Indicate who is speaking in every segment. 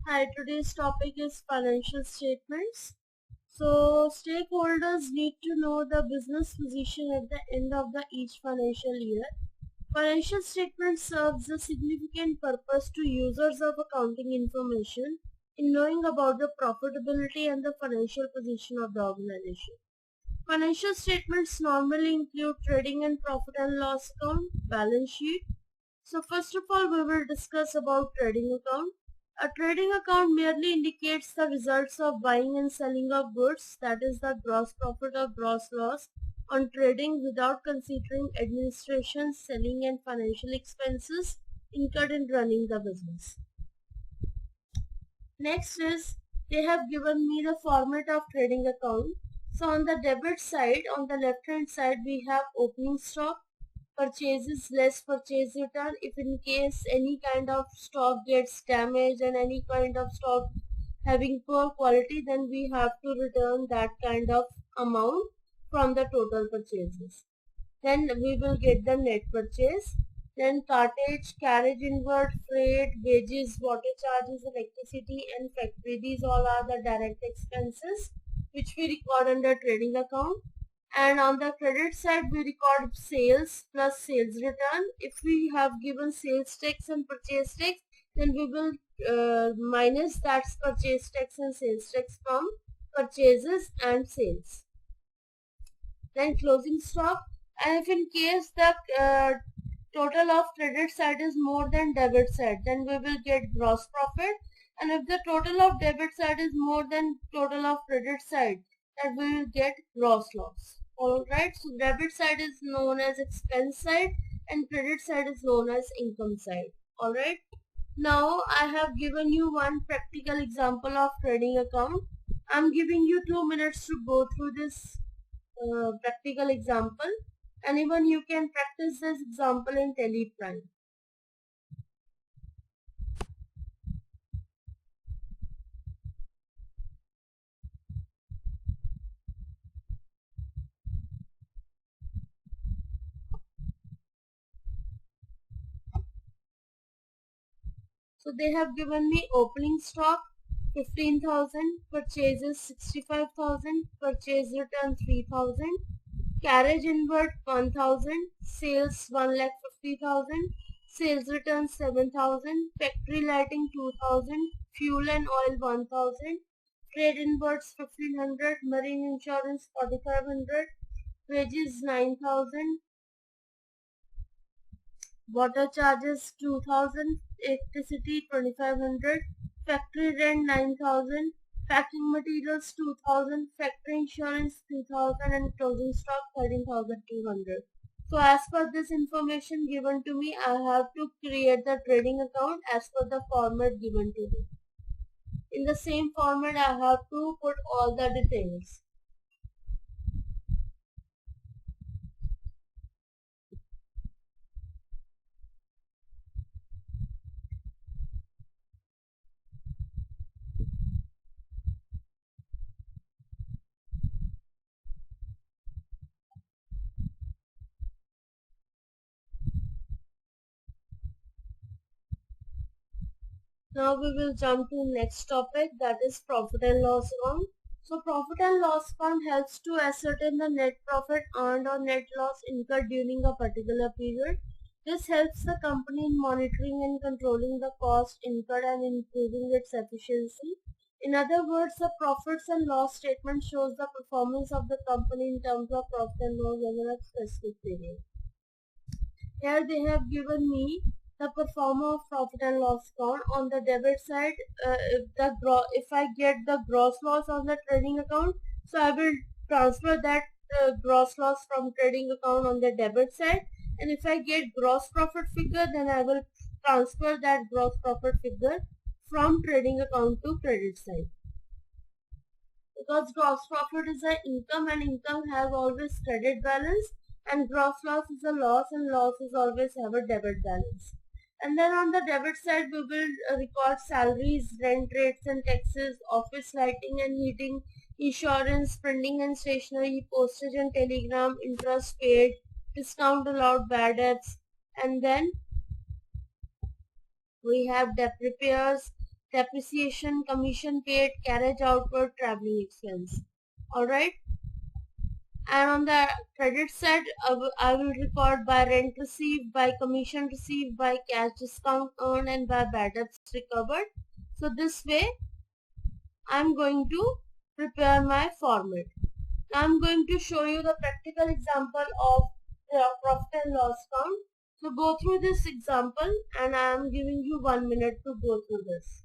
Speaker 1: Hi, today's topic is financial statements. So, stakeholders need to know the business position at the end of each financial year. Financial statement serves a significant purpose to users of accounting information in knowing about the profitability and the financial position of the organization. Financial statements normally include trading and profit and loss account, balance sheet. So first of all, we will discuss about trading account. A trading account merely indicates the results of buying and selling of goods, that is the gross profit or gross loss on trading without considering administration, selling and financial expenses incurred in running the business. Next is they have given me the format of trading account. So on the debit side, on the left hand side, we have opening stock, purchases less purchase return. If in case any kind of stock gets damaged and any kind of stock having poor quality, then we have to return that kind of amount from the total purchases. Then we will get the net purchase. Then cartage, carriage inward, freight, wages, water charges, electricity and factory. These all are the direct expenses which we record under trading account. And on the credit side, we record sales plus sales return. If we have given sales tax and purchase tax, then we will minus that purchase tax and sales tax from purchases and sales. Then closing stock. And if in case the total of credit side is more than debit side, then we will get gross profit. And if the total of debit side is more than total of credit side, then we will get gross loss. Alright, so debit side is known as expense side and credit side is known as income side. Alright, now I have given you one practical example of trading account. I'm giving you 2 minutes to go through this practical example, and even you can practice this example in Teleprime. So they have given me opening stock 15,000, purchases 65,000, purchase return 3,000, carriage inward 1,000, sales 1,50,000, sales return 7,000, factory lighting 2,000, fuel and oil 1,000, trade inwards 1,500, marine insurance 4,500, wages 9,000, water charges 2,000, electricity 2,500, factory rent 9,000, packing materials 2,000, factory insurance 3,000 and closing stock 13,200. So as per this information given to me, I have to create the trading account as per the format given to me. In the same format, I have to put all the details. Now we will jump to next topic, that is profit and loss account. So profit and loss account helps to ascertain the net profit earned or net loss incurred during a particular period. This helps the company in monitoring and controlling the cost incurred and improving its efficiency. In other words, the profits and loss statement shows the performance of the company in terms of profit and loss over a specific period. Here they have given me the performer of profit and loss account. On the debit side, if I get the gross loss on the trading account, so I will transfer that gross loss from trading account on the debit side. And if I get gross profit figure, then I will transfer that gross profit figure from trading account to credit side. Because gross profit is an income and income has always credit balance, and gross loss is a loss and losses always have a debit balance. And then on the debit side, we will record salaries, rent rates and taxes, office lighting and heating, insurance, printing and stationery, postage and telegram, interest paid, discount allowed, bad debts. And then we have debt repairs, depreciation, commission paid, carriage outward, traveling expense. Alright. And on the credit side, I will record by rent received, by commission received, by cash discount earned, and by bad debts recovered. So this way, I'm going to prepare my format. Now I'm going to show you the practical example of the profit and loss count. So go through this example and I am giving you 1 minute to go through this.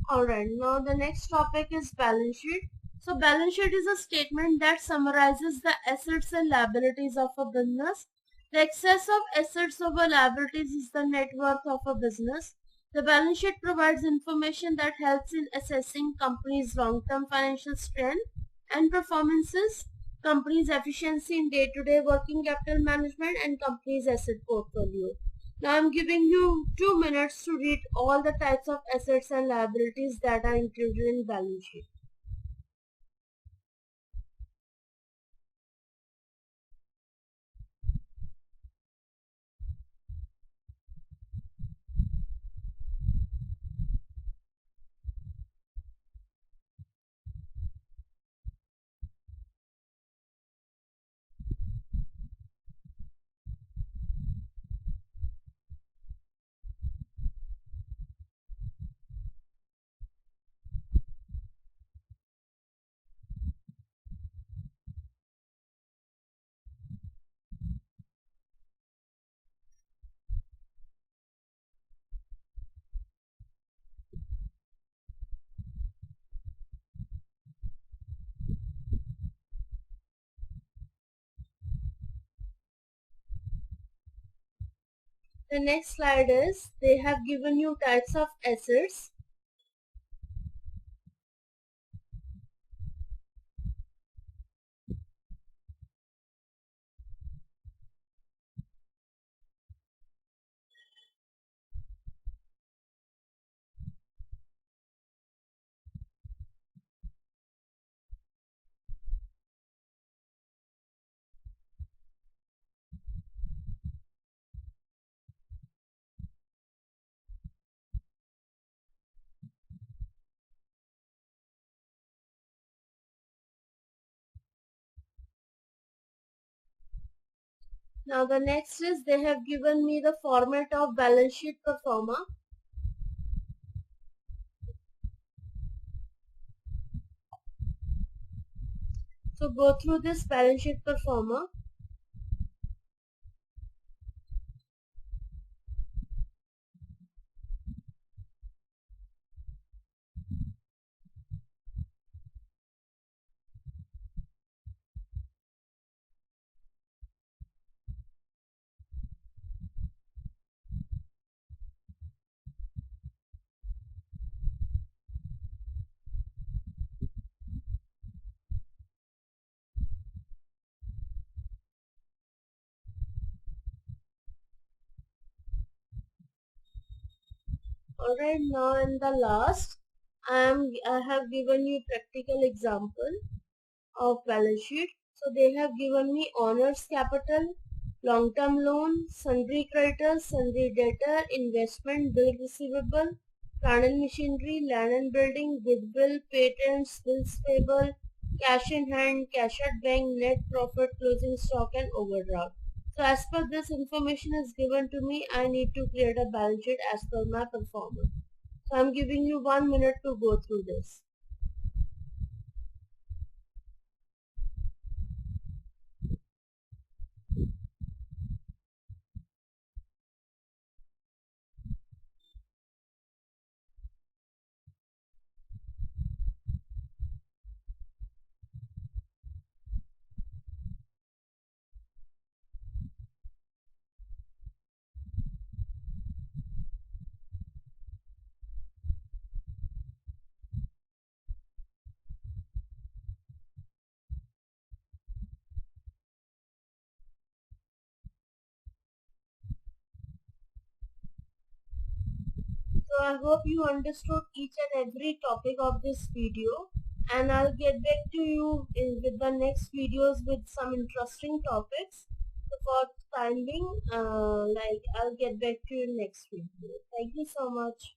Speaker 1: Alright, now the next topic is balance sheet. So balance sheet is a statement that summarizes the assets and liabilities of a business. The excess of assets over liabilities is the net worth of a business. The balance sheet provides information that helps in assessing company's long-term financial strength and performances, company's efficiency in day-to-day working capital management, and company's asset portfolio. Now I'm giving you 2 minutes to read all the types of assets and liabilities that are included in balance sheet. The next slide is they have given you types of assets. Now the next is they have given me the format of balance sheet pro forma. So go through this balance sheet pro forma. Alright, now in the last, I have given you practical example of balance sheet. So they have given me owners capital, long-term loan, sundry creditors, sundry debtor, investment, bill receivable, plant and machinery, land and building, goodwill, patents, bills payable, cash in hand, cash at bank, net profit, closing stock, and overdraft. So as per this information is given to me, I need to create a balance sheet as per my performance. So I'm giving you 1 minute to go through this. So I hope you understood each and every topic of this video, and I'll get back to you with the next videos with some interesting topics. So for time being, I'll get back to you next video. Thank you so much.